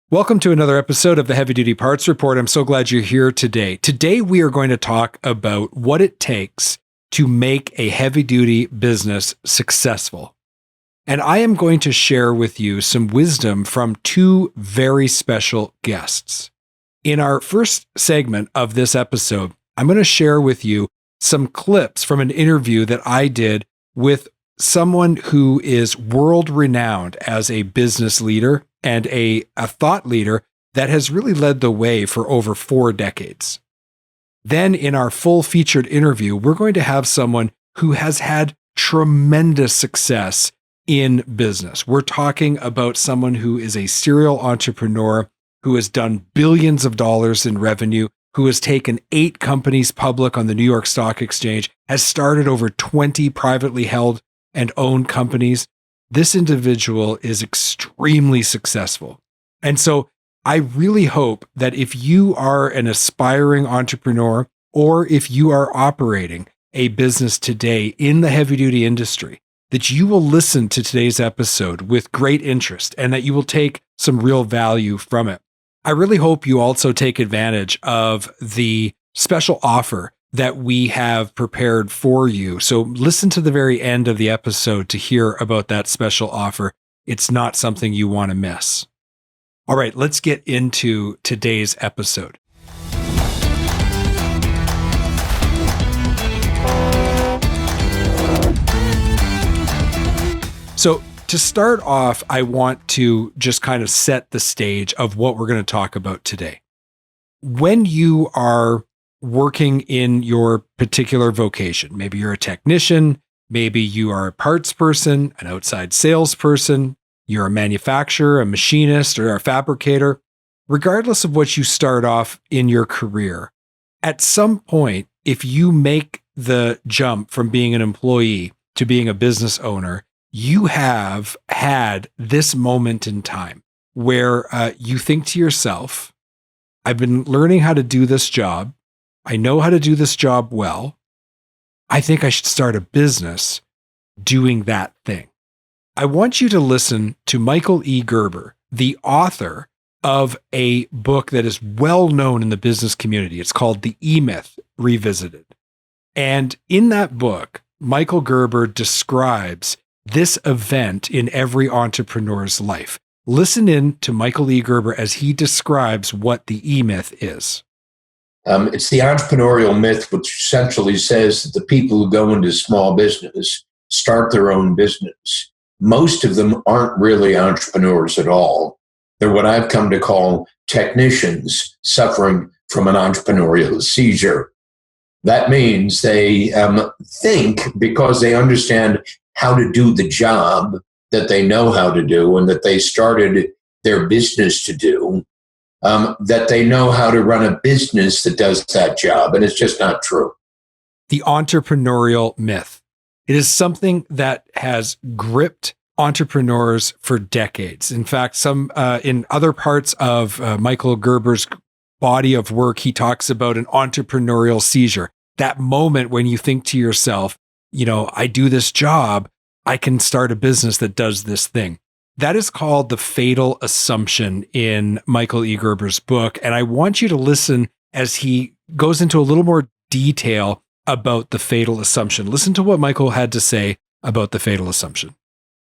Welcome to another episode of the Heavy Duty Parts Report. I'm so glad you're here today. Today, we are going to talk about what it takes to make a heavy duty business successful. And I am going to share with you some wisdom from two very special guests. In our first segment of this episode, I'm going to share with you some clips from an interview that I did with someone who is world renowned as a business leader and a thought leader that has really led the way for over 4 decades. Then in our full featured interview, we're going to have someone who has had tremendous success in business. We're talking about someone who is a serial entrepreneur, who has done billions of dollars in revenue, who has taken 8 companies public on the New York Stock Exchange, has started over 20 privately held and owned companies. This individual is extremely successful. And so I really hope that if you are an aspiring entrepreneur or if you are operating a business today in the heavy duty industry, that you will listen to today's episode with great interest and that you will take some real value from it. I really hope you also take advantage of the special offer that we have prepared for you. So listen to the very end of the episode to hear about that special offer. It's not something you want to miss. All right, let's get into today's episode. So to start off, I want to just kind of set the stage of what we're going to talk about today. When you are working in your particular vocation, maybe you're a technician, maybe you are a parts person, an outside salesperson, you're a manufacturer, a machinist, or a fabricator, regardless of what you start off in your career, at some point, if you make the jump from being an employee to being a business owner, you have had this moment in time where you think to yourself, I've been learning how to do this job. I know how to do this job well. I think I should start a business doing that thing. I want you to listen to Michael E. Gerber, the author of a book that is well known in the business community. It's called The EMyth Revisited. And in that book, Michael Gerber describes this event in every entrepreneur's life. Listen in to Michael E. Gerber as he describes what the E-myth is. It's the entrepreneurial myth, which essentially says that the people who go into small business start their own business. Most of them aren't really entrepreneurs at all. They're what I've come to call technicians suffering from an entrepreneurial seizure. That means they think because they understand how to do the job that they know how to do and that they started their business to do, that they know how to run a business that does that job. And it's just not true. The entrepreneurial myth. It is something that has gripped entrepreneurs for decades. In fact, some in other parts of Michael Gerber's body of work, he talks about an entrepreneurial seizure. That moment when you think to yourself, I do this job, I can start a business that does this thing. That is called the fatal assumption in Michael E. Gerber's book. And I want you to listen as he goes into a little more detail about the fatal assumption. Listen to what Michael had to say about the fatal assumption.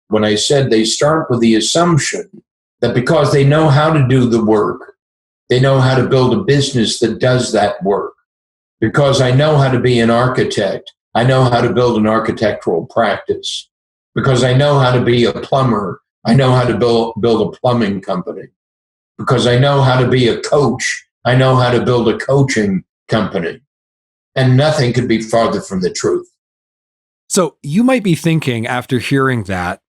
When I said they start with the assumption that because they know how to do the work, they know how to build a business that does that work. Because I know how to be an architect, I know how to build an architectural practice. Because I know how to be a plumber, I know how to build a plumbing company. Because I know how to be a coach, I know how to build a coaching company. And nothing could be farther from the truth. So you might be thinking after hearing that,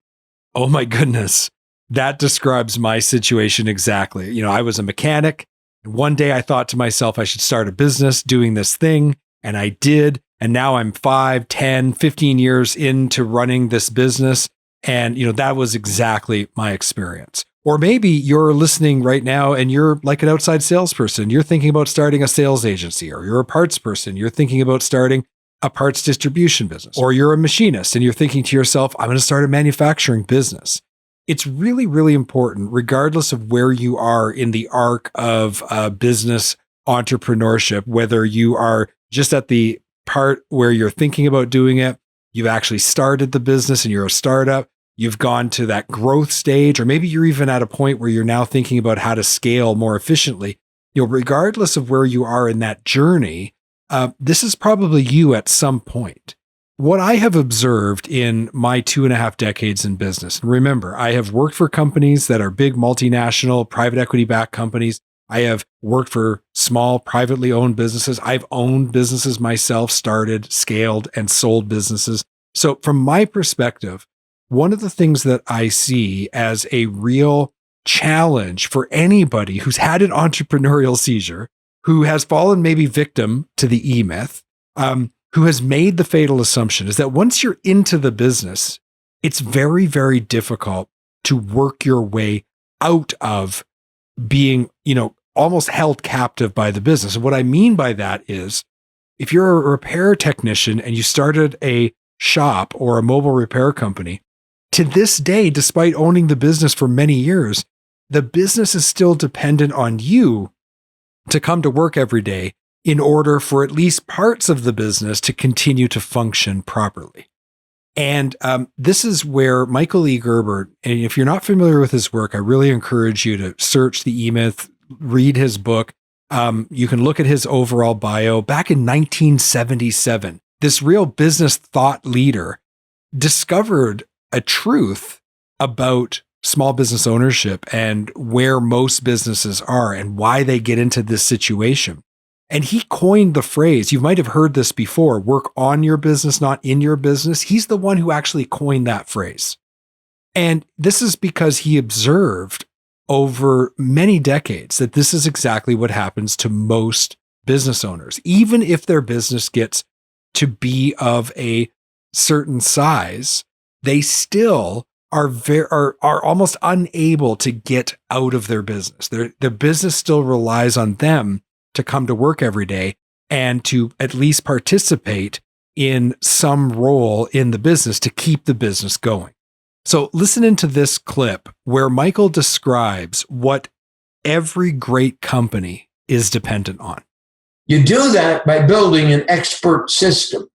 oh my goodness, that describes my situation exactly. I was a mechanic. And one day I thought to myself, I should start a business doing this thing. And I did. And now I'm 5, 10, 15 years into running this business. And, that was exactly my experience. Or maybe you're listening right now and you're like an outside salesperson. You're thinking about starting a sales agency, or you're a parts person. You're thinking about starting a parts distribution business, or you're a machinist and you're thinking to yourself, I'm going to start a manufacturing business. it's really, really important, regardless of where you are in the arc of business entrepreneurship, whether you are just at the part where you're thinking about doing it, you've actually started the business and you're a startup, you've gone to that growth stage, or maybe you're even at a point where you're now thinking about how to scale more efficiently. Regardless of where you are in that journey, this is probably you at some point. What I have observed in my 2.5 decades in business, and remember, I have worked for companies that are big multinational, private equity backed companies. I have worked for small, privately owned businesses. I've owned businesses myself, started, scaled, and sold businesses. So from my perspective, one of the things that I see as a real challenge for anybody who's had an entrepreneurial seizure, who has fallen maybe victim to the EMyth, who has made the fatal assumption, is that once you're into the business, it's very, very difficult to work your way out of being, almost held captive by the business. And what I mean by that is, if you're a repair technician and you started a shop or a mobile repair company, to this day, despite owning the business for many years, the business is still dependent on you to come to work every day in order for at least parts of the business to continue to function properly. And this is where Michael E. Gerber, and if you're not familiar with his work, I really encourage you to search the EMyth, read his book. You can look at his overall bio. Back in 1977, this real business thought leader discovered a truth about small business ownership and where most businesses are and why they get into this situation. And he coined the phrase, you might have heard this before, work on your business, not in your business. He's the one who actually coined that phrase. And this is because he observed over many decades that this is exactly what happens to most business owners. Even if their business gets to be of a certain size, they still are almost unable to get out of their business. Their business still relies on them to come to work every day and to at least participate in some role in the business to keep the business going. So listen into this clip where Michael describes what every great company is dependent on. You do that by building an expert system.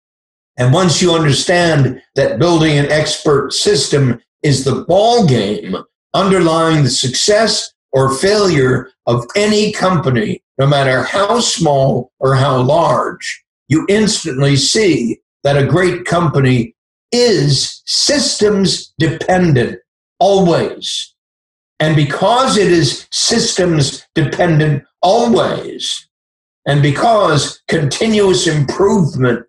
And once you understand that building an expert system is the ball game underlying the success or failure of any company, no matter how small or how large, you instantly see that a great company is systems dependent, always. And because it is systems dependent always, and because continuous improvement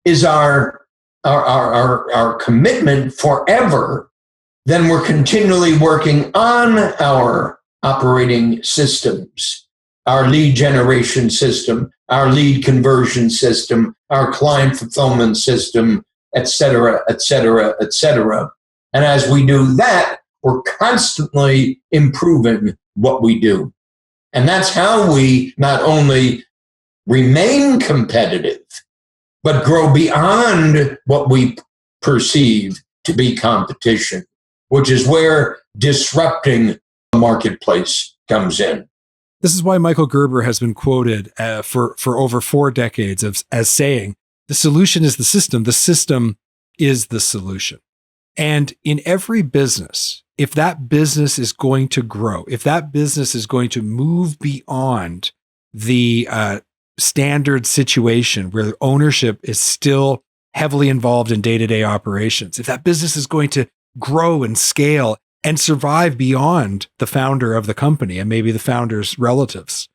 is our commitment forever, then we're continually working on our operating systems, our lead generation system, our lead conversion system, our client fulfillment system, et cetera, et cetera, et cetera. And as we do that, we're constantly improving what we do. And that's how we not only remain competitive, but grow beyond what we perceive to be competition, which is where disrupting the marketplace comes in. This is why Michael Gerber has been quoted for over 4 decades as saying, the solution is the system is the solution. And in every business, if that business is going to grow, if that business is going to move beyond the standard situation where ownership is still heavily involved in day-to-day operations, if that business is going to grow and scale and survive beyond the founder of the company and maybe the founder's relatives,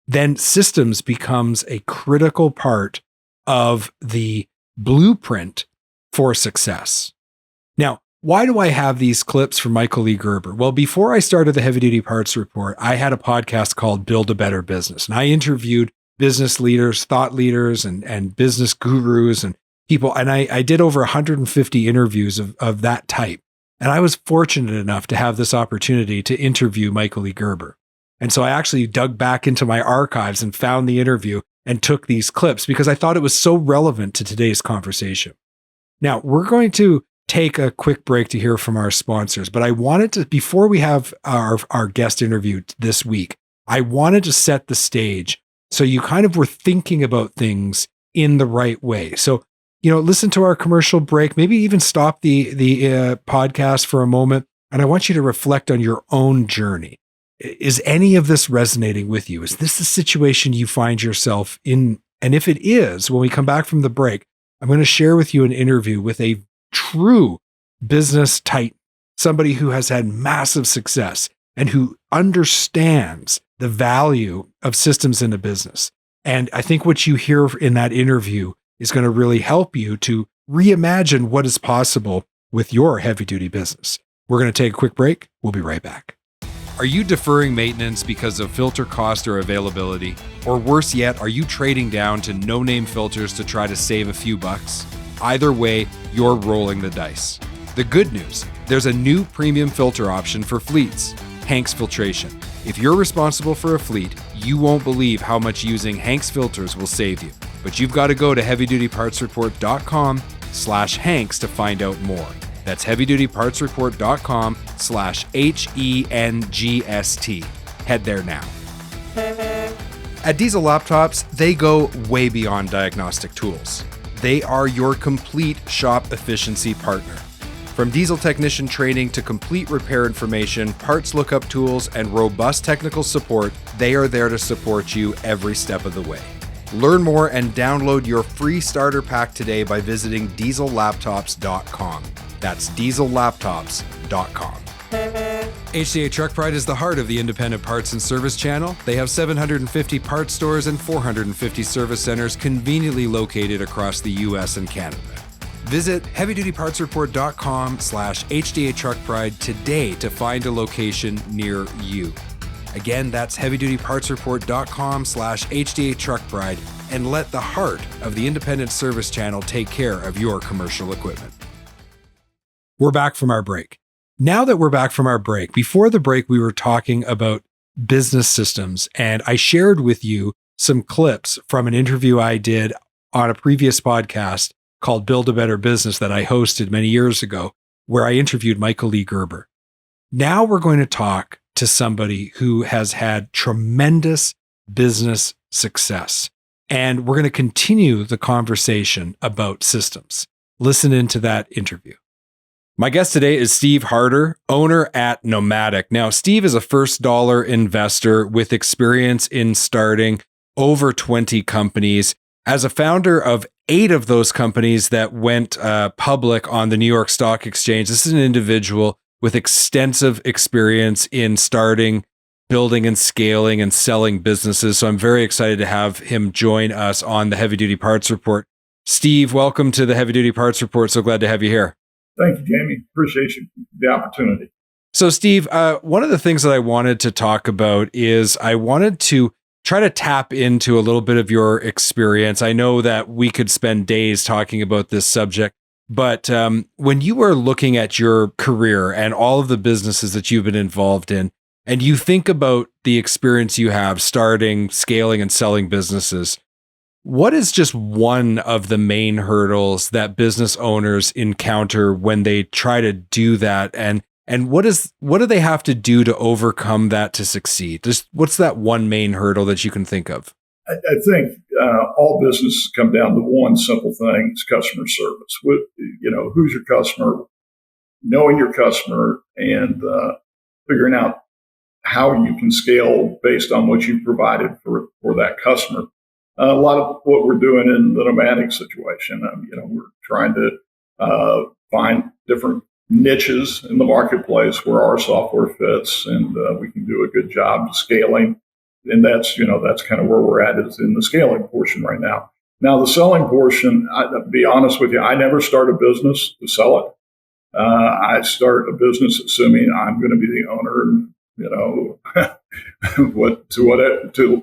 then systems becomes a critical part of the blueprint for success. Now, why do I have these clips from Michael E. Gerber? Well, before I started the Heavy Duty Parts Report, I had a podcast called Build a Better Business. And I interviewed business leaders, thought leaders, and business gurus and people. And I did over 150 interviews of that type. And I was fortunate enough to have this opportunity to interview Michael E. Gerber. And so I actually dug back into my archives and found the interview and took these clips because I thought it was so relevant to today's conversation. Now, we're going to take a quick break to hear from our sponsors. But I wanted to, before we have our guest interview this week, I wanted to set the stage so you kind of were thinking about things in the right way. So, listen to our commercial break, maybe even stop the podcast for a moment. And I want you to reflect on your own journey. Is any of this resonating with you? Is this the situation you find yourself in? And if it is, when we come back from the break, I'm going to share with you an interview with a true business titan, somebody who has had massive success and who understands the value of systems in a business. And I think what you hear in that interview is going to really help you to reimagine what is possible with your heavy-duty business. We're going to take a quick break. We'll be right back. Are you deferring maintenance because of filter cost or availability? Or worse yet, are you trading down to no-name filters to try to save a few bucks? Either way, you're rolling the dice. The good news, there's a new premium filter option for fleets, Hanks Filtration. If you're responsible for a fleet, you won't believe how much using Hanks filters will save you. But you've got to go to heavydutypartsreport.com/Hanks to find out more. That's heavydutypartsreport.com/HENGST. Head there now. At Diesel Laptops, they go way beyond diagnostic tools. They are your complete shop efficiency partner. From diesel technician training to complete repair information, parts lookup tools, and robust technical support, they are there to support you every step of the way. Learn more and download your free starter pack today by visiting diesellaptops.com. That's diesellaptops.com. HDA Truck Pride is the heart of the independent parts and service channel. They have 750 parts stores and 450 service centers conveniently located across the US and Canada. Visit heavydutypartsreport.com/HDA Truck Pride today to find a location near you. Again, that's heavydutypartsreport.com/HDA Truck Pride, and let the heart of the independent service channel take care of your commercial equipment. We're back from our break. Now that we're back from our break, before the break, we were talking about business systems, and I shared with you some clips from an interview I did on a previous podcast called Build a Better Business that I hosted many years ago, where I interviewed Michael Lee Gerber. Now we're going to talk to somebody who has had tremendous business success, and we're going to continue the conversation about systems. Listen into that interview. My guest today is Steve Harter, owner at Knomatic. Now, Steve is a first dollar investor with experience in starting over 20 companies. As a founder of 8 of those companies that went public on the New York Stock Exchange, this is an individual with extensive experience in starting, building, and scaling and selling businesses. So I'm very excited to have him join us on the Heavy Duty Parts Report. Steve, welcome to the Heavy Duty Parts Report. So glad to have you here. Thank you, Jamie. Appreciate the opportunity. So, Steve, one of the things that I wanted to talk about is I wanted to try to tap into a little bit of your experience. I know that we could spend days talking about this subject, but when you were looking at your career and all of the businesses that you've been involved in, and you think about the experience you have starting, scaling, and selling businesses, what is just one of the main hurdles that business owners encounter when they try to do that? And what do they have to do to overcome that to succeed? What's that one main hurdle that you can think of? I think all businesses come down to one simple thing: it's customer service. Who's your customer? Knowing your customer and figuring out how you can scale based on what you provided for that customer. A lot of what we're doing in the Knomatic situation, we're trying to find different niches in the marketplace where our software fits, and we can do a good job scaling. And that's kind of where we're at, is in the scaling portion right now. Now, the selling portion, to be honest with you, I never start a business to sell it. I start a business assuming I'm going to be the owner, and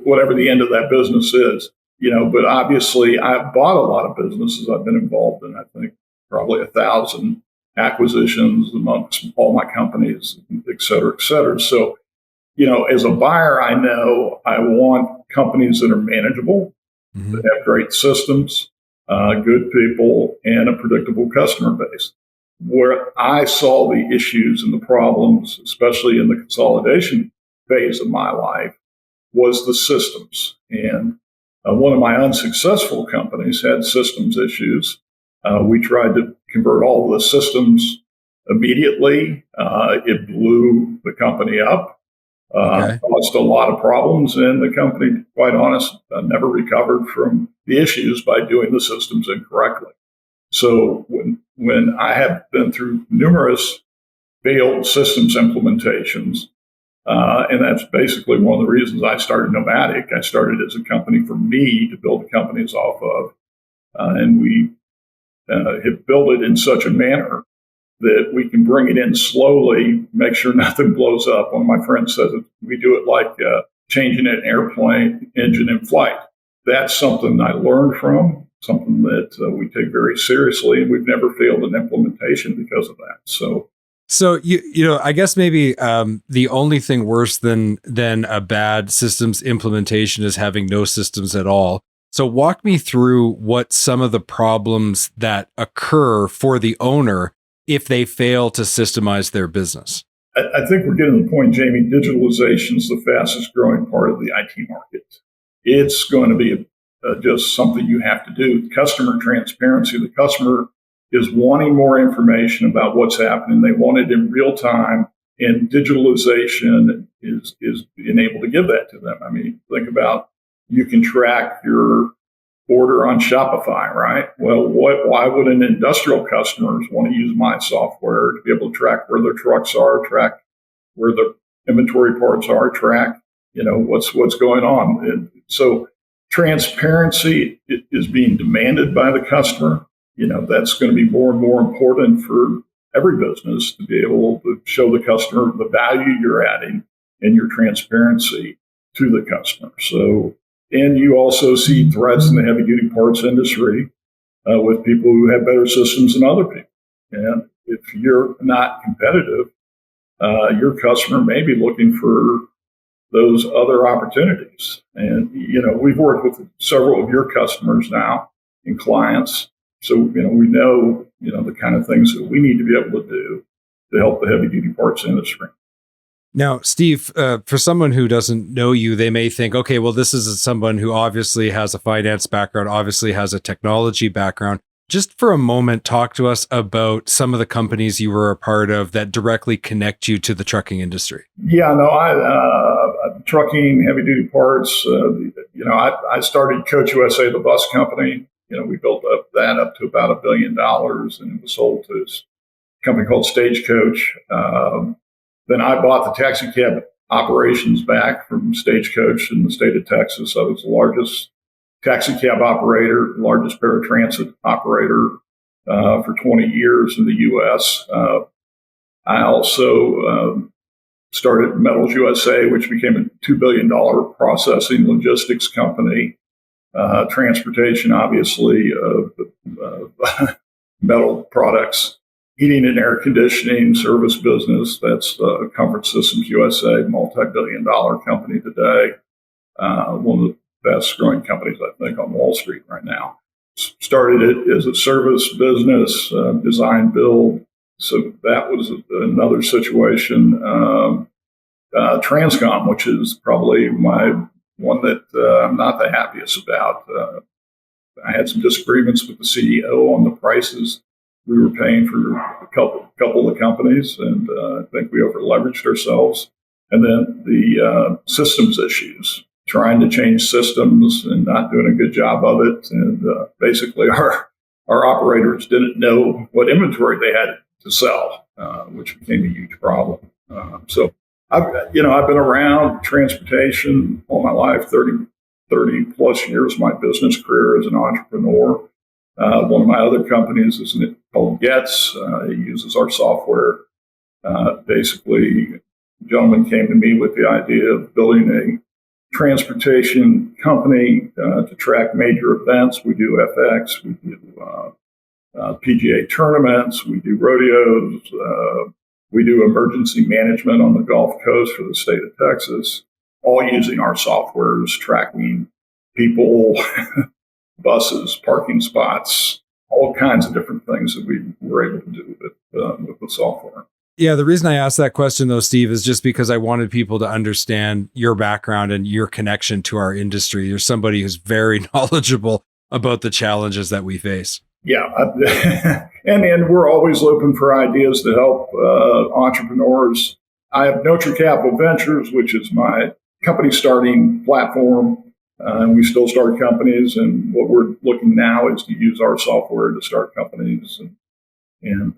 whatever the end of that business is. But obviously I've bought a lot of businesses. I've been involved in, I think, probably 1,000 acquisitions amongst all my companies, et cetera, et cetera. So, as a buyer, I know I want companies that are manageable, that have great systems, good people, and a predictable customer base. where I saw the issues and the problems, especially in the consolidation phase of my life, was the systems. And one of my unsuccessful companies had systems issues. We tried to convert all the systems immediately. It blew the company up, caused a lot of problems, and the company, quite honest, never recovered from the issues by doing the systems incorrectly. So when I have been through numerous failed systems implementations, and that's basically one of the reasons I started Knomatic. I started as a company for me to build companies off of, and we have built it in such a manner that we can bring it in slowly, make sure nothing blows up. One of my friends says we do it like changing an airplane engine in flight. That's something I learned from, something that we take very seriously, and we've never failed an implementation because of that. So I guess maybe the only thing worse than a bad systems implementation is having no systems at all. So walk me through what some of the problems that occur for the owner if they fail to systemize their business. I think we're getting to the point, Jamie, digitalization is the fastest growing part of the IT market. It's going to be just something you have to do. Customer transparency, the customer is wanting more information about what's happening. They want it in real time, and digitalization is being able to give that to them. I mean, think about, you can track your order on Shopify, right? Well, why would an industrial customer want to use my software to be able to track where their trucks are, track where the inventory parts are, track, what's going on? And so transparency is being demanded by the customer. That's going to be more and more important for every business to be able to show the customer the value you're adding and your transparency to the customer. So, and you also see threats in the heavy duty parts industry with people who have better systems than other people. And if you're not competitive, your customer may be looking for those other opportunities. And, we've worked with several of your customers now and clients. So, we know, the kind of things that we need to be able to do to help the heavy duty parts industry. Now, Steve, for someone who doesn't know you, they may think, okay, well, this is someone who obviously has a finance background, obviously has a technology background. Just for a moment, talk to us about some of the companies you were a part of that directly connect you to the trucking industry. Yeah, no, trucking, heavy duty parts. I started Coach USA, the bus company. We built that up to about $1 billion, and it was sold to a company called Stagecoach. Then I bought the taxi cab operations back from Stagecoach in the state of Texas. I was the largest taxi cab operator, largest paratransit operator for 20 years in the U.S. I also started Metals USA, which became a $2 billion processing logistics company. Transportation, obviously, metal products. Heating and air conditioning service business, that's Comfort Systems USA, multi-billion-dollar company today. One of the best growing companies, I think, on Wall Street right now. Started it as a service business, design build. So that was another situation. Transcom, which is probably my one that I'm not the happiest about. I had some disagreements with the CEO on the prices we were paying for a couple of the companies, and I think we over-leveraged ourselves. And then the systems issues, trying to change systems and not doing a good job of it. And basically our operators didn't know what inventory they had to sell, which became a huge problem. So I've been around transportation all my life, 30 plus years, my business career as an entrepreneur. One of my other companies is called Getz. It uses our software. Basically, a gentleman came to me with the idea of building a transportation company to track major events. We do FX, we do PGA tournaments, we do rodeos, we do emergency management on the Gulf Coast for the state of Texas, all using our softwares, tracking people, buses, parking spots, all kinds of different things that we were able to do with the software. Yeah, the reason I asked that question, though, Steve, is just because I wanted people to understand your background and your connection to our industry. You're somebody who's very knowledgeable about the challenges that we face. Yeah, and we're always open for ideas to help entrepreneurs. I have Notre Capital Ventures, which is my company starting platform. And we still start companies, and what we're looking now is to use our software to start companies. And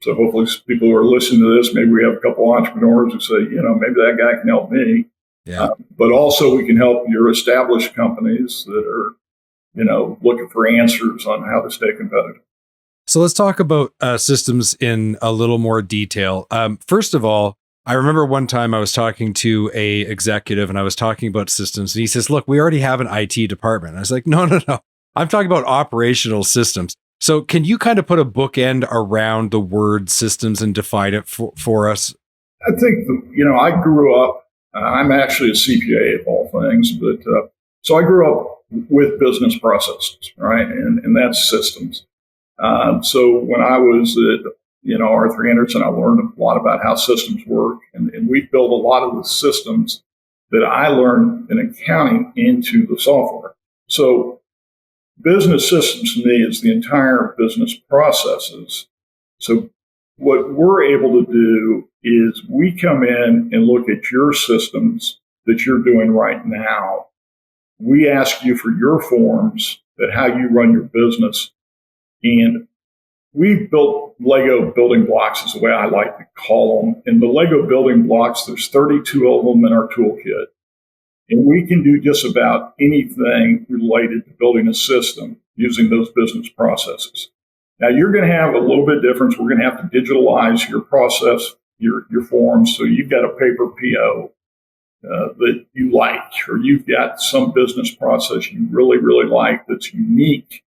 so hopefully people who are listening to this, maybe we have a couple entrepreneurs who say, maybe that guy can help me. Yeah. But also we can help your established companies that are, looking for answers on how to stay competitive. So let's talk about systems in a little more detail. First of all, I remember one time I was talking to a executive and I was talking about systems, and he says, look, we already have an IT department. I was like, no. I'm talking about operational systems. So can you kind of put a bookend around the word systems and define it for us? I think, I grew up, I'm actually a CPA of all things, but so I grew up with business processes, right? And that's systems. So when I was at, Arthur Andersen, I learned a lot about how systems work. And we built a lot of the systems that I learned in accounting into the software. So business systems to me is the entire business processes. So what we're able to do is we come in and look at your systems that you're doing right now. We ask you for your forms that how you run your business. And we built Lego building blocks is the way I like to call them. And the Lego building blocks, there's 32 of them in our toolkit. And we can do just about anything related to building a system using those business processes. Now, you're going to have a little bit of difference. We're going to have to digitalize your process, your forms. So you've got a paper PO that you like, or you've got some business process you really, really like that's unique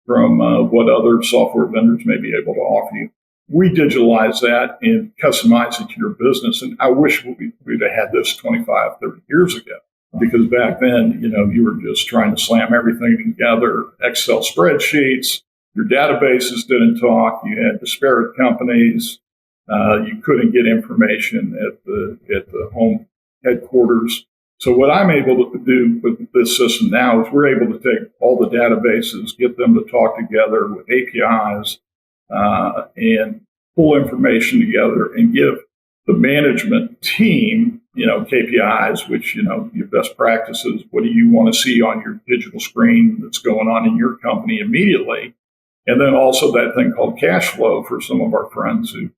from what other software vendors may be able to offer you. We digitalize that and customize it to your business. And I wish we'd have had this 25, 30 years ago. Because back then, you were just trying to slam everything together, Excel spreadsheets, your databases didn't talk, you had disparate companies, you couldn't get information at the home headquarters. So what I'm able to do with this system now is we're able to take all the databases, get them to talk together with APIs, and pull information together and give the management team KPIs, which, your best practices, what do you want to see on your digital screen that's going on in your company immediately? And then also that thing called cash flow for some of our friends who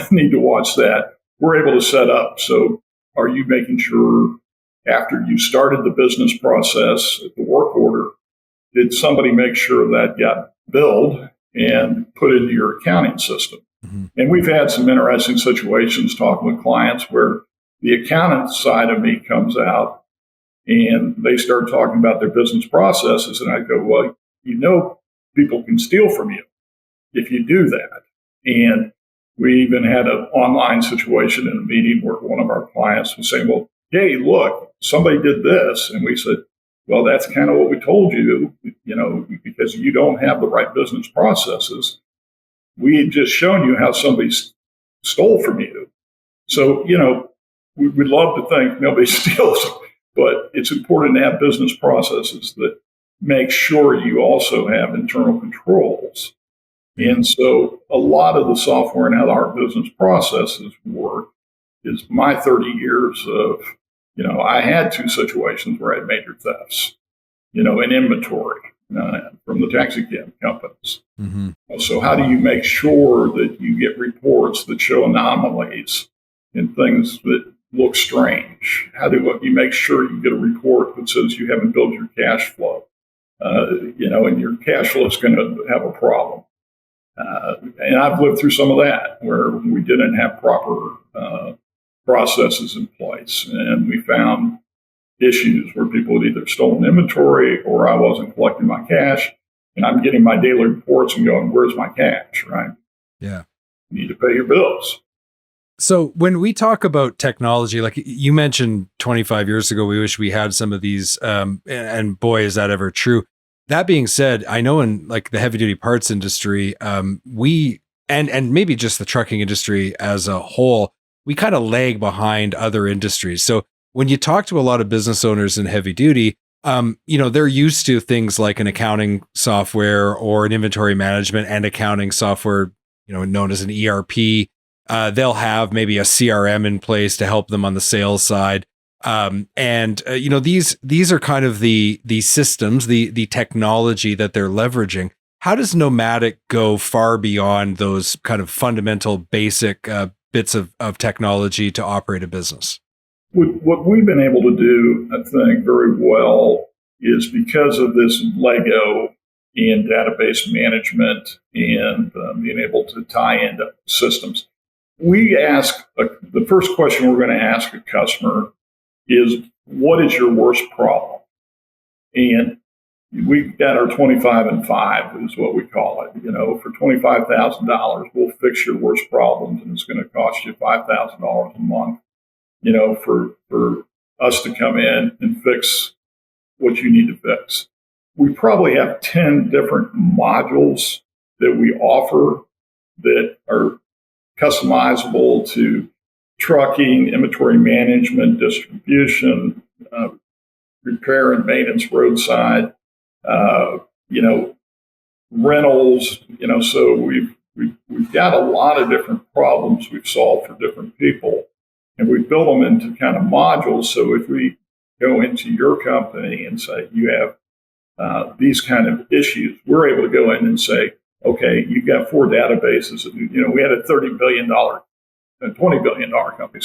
need to watch that. We're able to set up. So are you making sure after you started the business process at the work order, did somebody make sure that got billed and put into your accounting system? Mm-hmm. And we've had some interesting situations talking with clients where the accountant side of me comes out and they start talking about their business processes. And I go, well, people can steal from you if you do that. And we even had an online situation in a meeting where one of our clients was saying, well, hey, look, somebody did this. And we said, well, that's kind of what we told you, because you don't have the right business processes. We had just shown you how somebody stole from you. So, we'd love to think nobody steals, but it's important to have business processes that make sure you also have internal controls. And so a lot of the software and how our business processes work is my 30 years of, I had 2 situations where I had major thefts, in inventory from the taxi cab companies. Mm-hmm. So how do you make sure that you get reports that show anomalies and things that look strange? How do you make sure you get a report that says you haven't built your cash flow? And your cash flow is going to have a problem. And I've lived through some of that where we didn't have proper processes in place. And we found issues where people had either stolen inventory or I wasn't collecting my cash. And I'm getting my daily reports and going, where's my cash, right? Yeah. You need to pay your bills. So when we talk about technology, like you mentioned 25 years ago, we wish we had some of these, and boy, is that ever true. That being said, I know in like the heavy duty parts industry, we and maybe just the trucking industry as a whole, we kind of lag behind other industries. So when you talk to a lot of business owners in heavy duty, they're used to things like an accounting software or an inventory management and accounting software, known as an ERP. They'll have maybe a CRM in place to help them on the sales side. These are kind of the systems, the technology that they're leveraging. How does Knomatic go far beyond those kind of fundamental basic bits of technology to operate a business? What we've been able to do, I think, very well is because of this Lego in database management and being able to tie into systems. We ask the first question we're going to ask a customer is, what is your worst problem? And we got our 25 and 5 is what we call it. For $25,000, we'll fix your worst problems, and it's going to cost you $5,000 a month, for us to come in and fix what you need to fix. We probably have 10 different modules that we offer that are customizable to trucking, inventory management, distribution, repair and maintenance, roadside, rentals. So we've got a lot of different problems we've solved for different people, and we build them into kind of modules. So if we go into your company and say you have these kind of issues, we're able to go in and say, okay, you've got 4 databases. We had a $30 billion. A $20 billion company,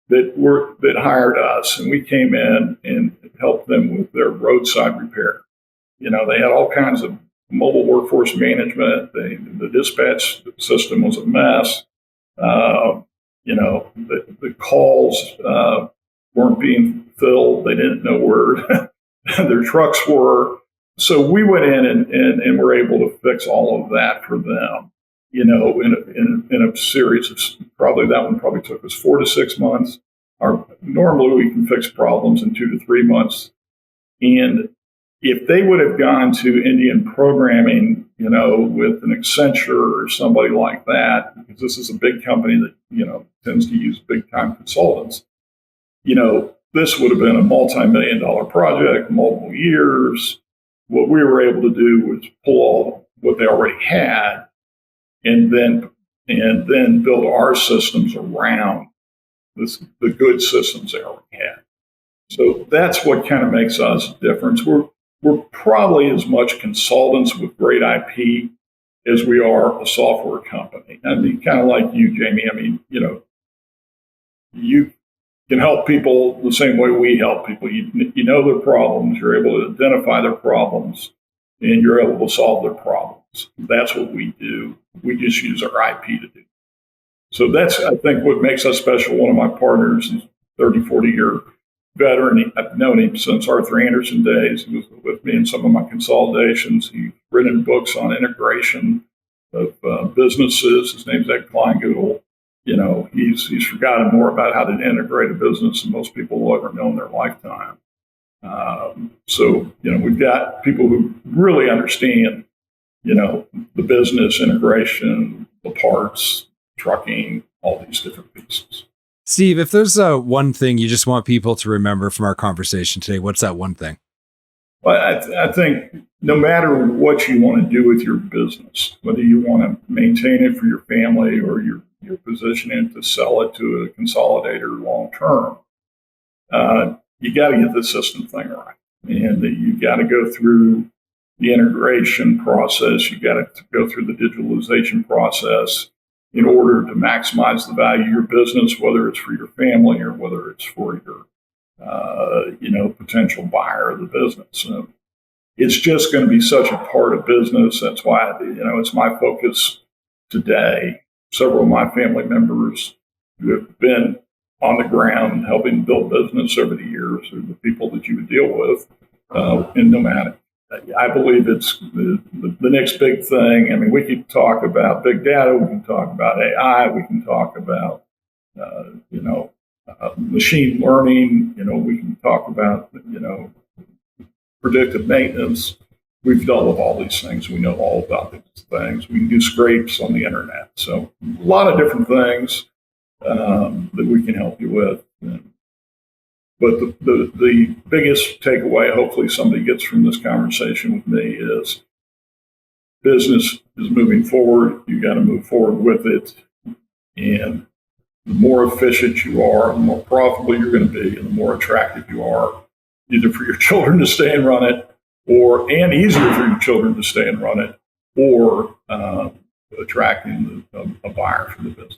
that hired us, and we came in and helped them with their roadside repair. They had all kinds of mobile workforce management. The dispatch system was a mess. The calls weren't being filled. They didn't know where their trucks were. So we went in and were able to fix all of that for them. In a series of that one probably took us 4 to 6 months. Normally we can fix problems in 2 to 3 months. And if they would have gone to Indian programming, with an Accenture or somebody like that, because this is a big company that, tends to use big time consultants, this would have been a multi-million-dollar project, multiple years. What we were able to do was pull all what they already had and then build our systems around the good systems they already had. So that's what kind of makes us different. We're probably as much consultants with great IP as we are a software company. I mean, kind of like you, Jamie. I mean, you can help people the same way we help people. You know their problems. You're able to identify their problems, and you're able to solve their problems. That's what we do. We just use our IP to do. So that's, I think, what makes us special. One of my partners is 30, 40-year veteran. I've known him since Arthur Anderson days. He was with me in some of my consolidations. He's written books on integration of businesses. His name's Ed Kleingoodle. He's forgotten more about how to integrate a business than most people will ever know in their lifetime. We've got people who really understand, the business integration, the parts, trucking, all these different pieces. Steve, if there's one thing you just want people to remember from our conversation today, what's that one thing? Well, I think no matter what you want to do with your business, whether you want to maintain it for your family or you're positioning to sell it to a consolidator long term, you got to get the system thing right. And you got to go through the integration process. You got to go through the digitalization process in order to maximize the value of your business, whether it's for your family or whether it's for your potential buyer of the business. It's just going to be such a part of business. That's why, it's my focus today. Several of my family members who have been on the ground helping build business over the years are the people that you would deal with in Knomatic. I believe it's the next big thing. I mean, we can talk about big data, we can talk about AI, we can talk about, machine learning, we can talk about, predictive maintenance. we've dealt with all these things. We know all about these things. We can do scrapes on the internet. So a lot of different things that we can help you with. But the biggest takeaway, hopefully somebody gets from this conversation with me, is business is moving forward. You got to move forward with it. And the more efficient you are, the more profitable you're going to be, and the more attractive you are, either for your children to stay and run it, and easier for your children to stay and run it, or attracting a buyer for the business.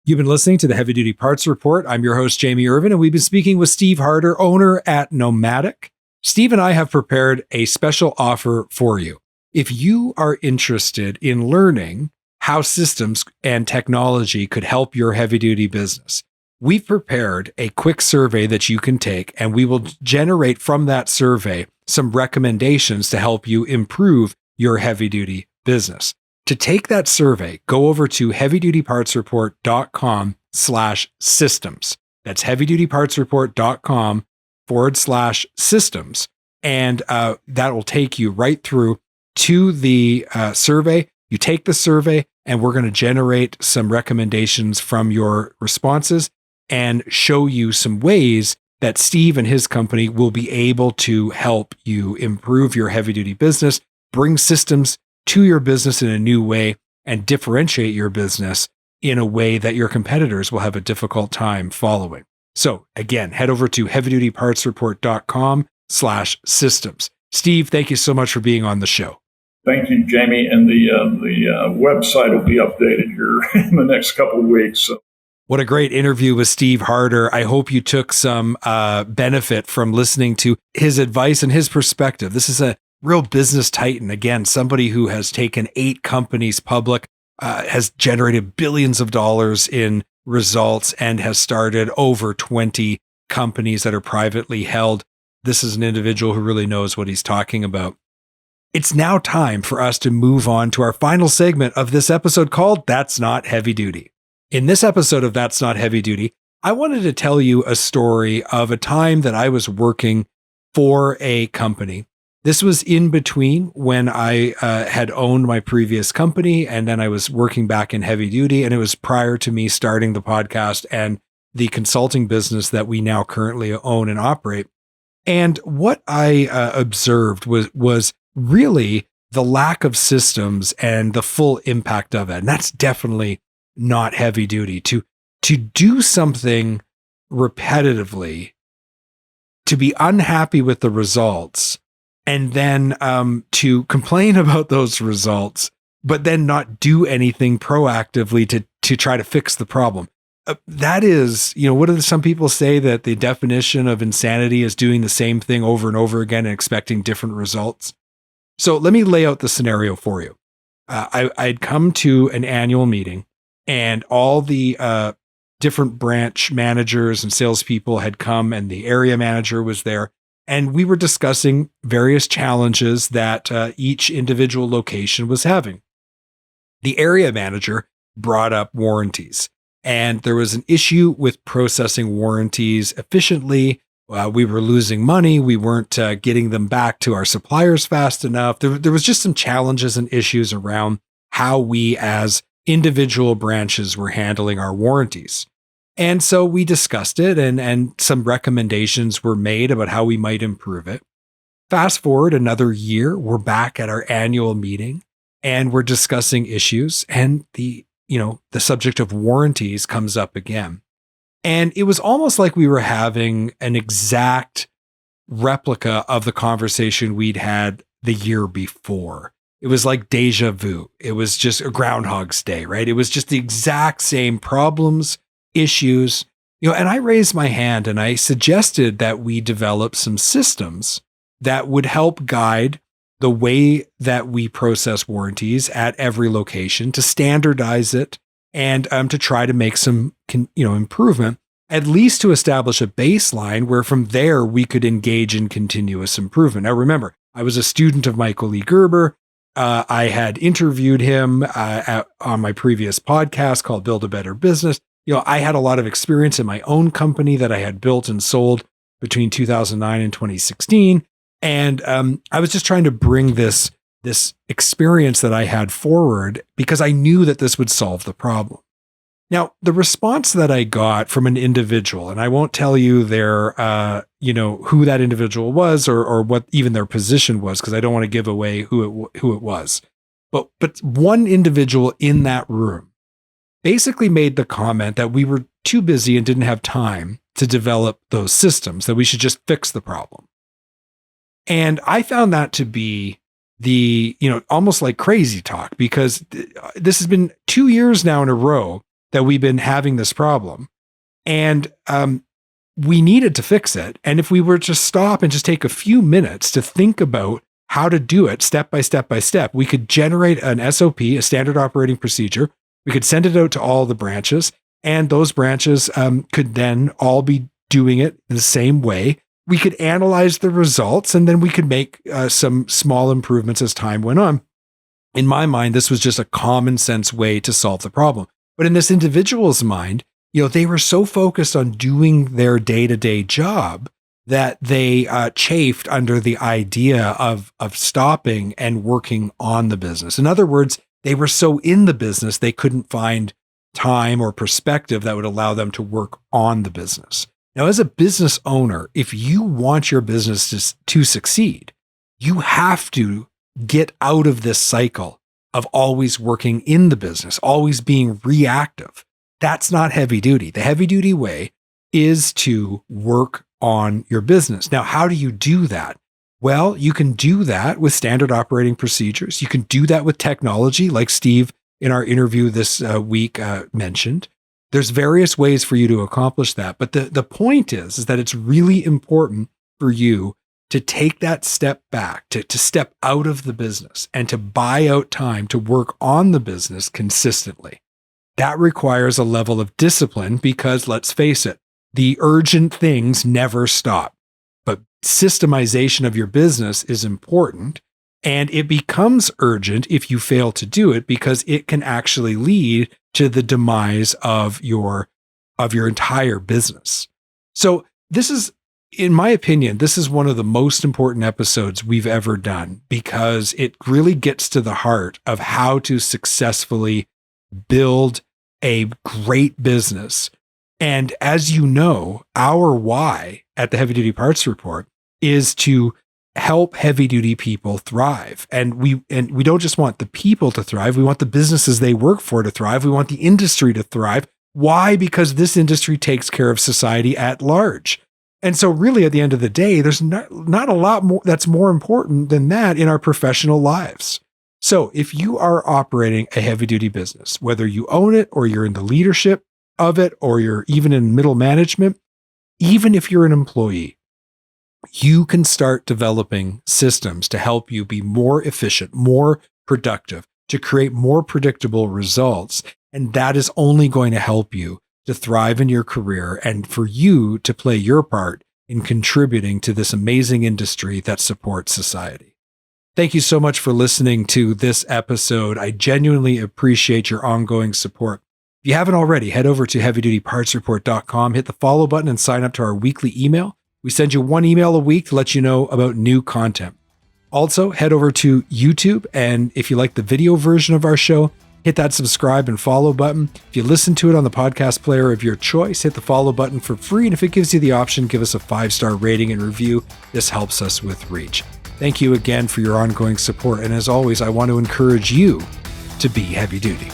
You've been listening to the Heavy Duty Parts Report. I'm your host, Jamie Irvine, and we've been speaking with Steve Harter, owner at Knomatic. Steve and I have prepared a special offer for you. If you are interested in learning how systems and technology could help your heavy-duty business, we've prepared a quick survey that you can take, and we will generate from that survey some recommendations to help you improve your heavy-duty business. To take that survey, go over to heavydutypartsreport.com/systems. That's heavydutypartsreport.com/systems. And that will take you right through to the survey. You take the survey, and we're going to generate some recommendations from your responses and show you some ways that Steve and his company will be able to help you improve your heavy-duty business, bring systems to your business in a new way, and differentiate your business in a way that your competitors will have a difficult time following. So again, head over to heavydutypartsreport.com/systems. Steve, thank you so much for being on the show. Thank you, Jamie. And the website will be updated here in the next couple of weeks. So. What a great interview with Steve Harter. I hope you took some benefit from listening to his advice and his perspective. This is a real business titan. Again, somebody who has taken 8 companies public, has generated billions of dollars in results, and has started over 20 companies that are privately held. This is an individual who really knows what he's talking about. It's now time for us to move on to our final segment of this episode called That's Not Heavy Duty. In this episode of That's Not Heavy Duty, I wanted to tell you a story of a time that I was working for a company. This was in between when I had owned my previous company, and then I was working back in heavy duty, and it was prior to me starting the podcast and the consulting business that we now currently own and operate. And what I observed was really the lack of systems and the full impact of it. And that's definitely not heavy duty. To do something repetitively, to be unhappy with the results, and then to complain about those results, but then not do anything proactively to try to fix the problem. That is, what do some people say, that the definition of insanity is doing the same thing over and over again and expecting different results? So let me lay out the scenario for you. I'd come to an annual meeting, and all the different branch managers and salespeople had come, and the area manager was there. And we were discussing various challenges that each individual location was having. The area manager brought up warranties, and there was an issue with processing warranties efficiently. We were losing money. We weren't getting them back to our suppliers fast enough. There was just some challenges and issues around how we as individual branches were handling our warranties. And so we discussed it, and some recommendations were made about how we might improve it. Fast forward another year, we're back at our annual meeting, and we're discussing issues, and the subject of warranties comes up again. And it was almost like we were having an exact replica of the conversation we'd had the year before. It was like deja vu. It was just a Groundhog's Day, right? It was just the exact same problems, issues, and I raised my hand and I suggested that we develop some systems that would help guide the way that we process warranties at every location, to standardize it, and to try to make some, improvement, at least to establish a baseline where from there we could engage in continuous improvement. Now, remember, I was a student of Michael E. Gerber. I had interviewed him on my previous podcast called Build a Better Business. I had a lot of experience in my own company that I had built and sold between 2009 and 2016. And I was just trying to bring this experience that I had forward because I knew that this would solve the problem. Now, the response that I got from an individual, and I won't tell you their, who that individual was or what even their position was, because I don't want to give away who it was. But one individual in that room basically made the comment that we were too busy and didn't have time to develop those systems, that we should just fix the problem. And I found that to be almost like crazy talk, because this has been 2 years now in a row that we've been having this problem. And we needed to fix it. And if we were to stop and just take a few minutes to think about how to do it step by step by step, we could generate an SOP, a standard operating procedure. We could send it out to all the branches, and those branches could then all be doing it in the same way. We could analyze the results, and then we could make some small improvements as time went on. In my mind, this was just a common sense way to solve the problem. But in this individual's mind, they were so focused on doing their day-to-day job that they chafed under the idea of stopping and working on the business. In other words, they were so in the business, they couldn't find time or perspective that would allow them to work on the business. Now, as a business owner, if you want your business to succeed, you have to get out of this cycle of always working in the business, always being reactive. That's not heavy duty. The heavy duty way is to work on your business. Now, how do you do that? Well, you can do that with standard operating procedures. You can do that with technology, like Steve in our interview this week mentioned. There's various ways for you to accomplish that. But the point is that it's really important for you to take that step back, to step out of the business and to buy out time to work on the business consistently. That requires a level of discipline because, let's face it, the urgent things never stop. But systemization of your business is important, and it becomes urgent if you fail to do it, because it can actually lead to the demise of your entire business. So this is, in my opinion, this is one of the most important episodes we've ever done, because it really gets to the heart of how to successfully build a great business. And as you know, our why at the Heavy Duty Parts Report is to help heavy duty people thrive. And we don't just want the people to thrive. We want the businesses they work for to thrive. We want the industry to thrive. Why? Because this industry takes care of society at large. And so really at the end of the day, there's not a lot more that's more important than that in our professional lives. So if you are operating a heavy duty business, whether you own it or you're in the leadership of it, or you're even in middle management, even if you're an employee, you can start developing systems to help you be more efficient, more productive, to create more predictable results. And that is only going to help you to thrive in your career and for you to play your part in contributing to this amazing industry that supports society. Thank you so much for listening to this episode. I genuinely appreciate your ongoing support. If you haven't already, head over to heavydutypartsreport.com, hit the follow button, and sign up to our weekly email. We send you one email a week to let you know about new content. Also, head over to YouTube, and if you like the video version of our show, hit that subscribe and follow button. If you listen to it on the podcast player of your choice, hit the follow button for free. And if it gives you the option, give us a 5-star rating and review. This helps us with reach. Thank you again for your ongoing support. And as always, I want to encourage you to be heavy duty.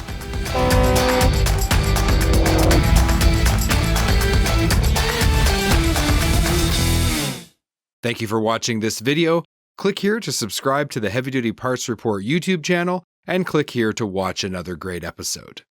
Thank you for watching this video. Click here to subscribe to the Heavy Duty Parts Report YouTube channel, and click here to watch another great episode.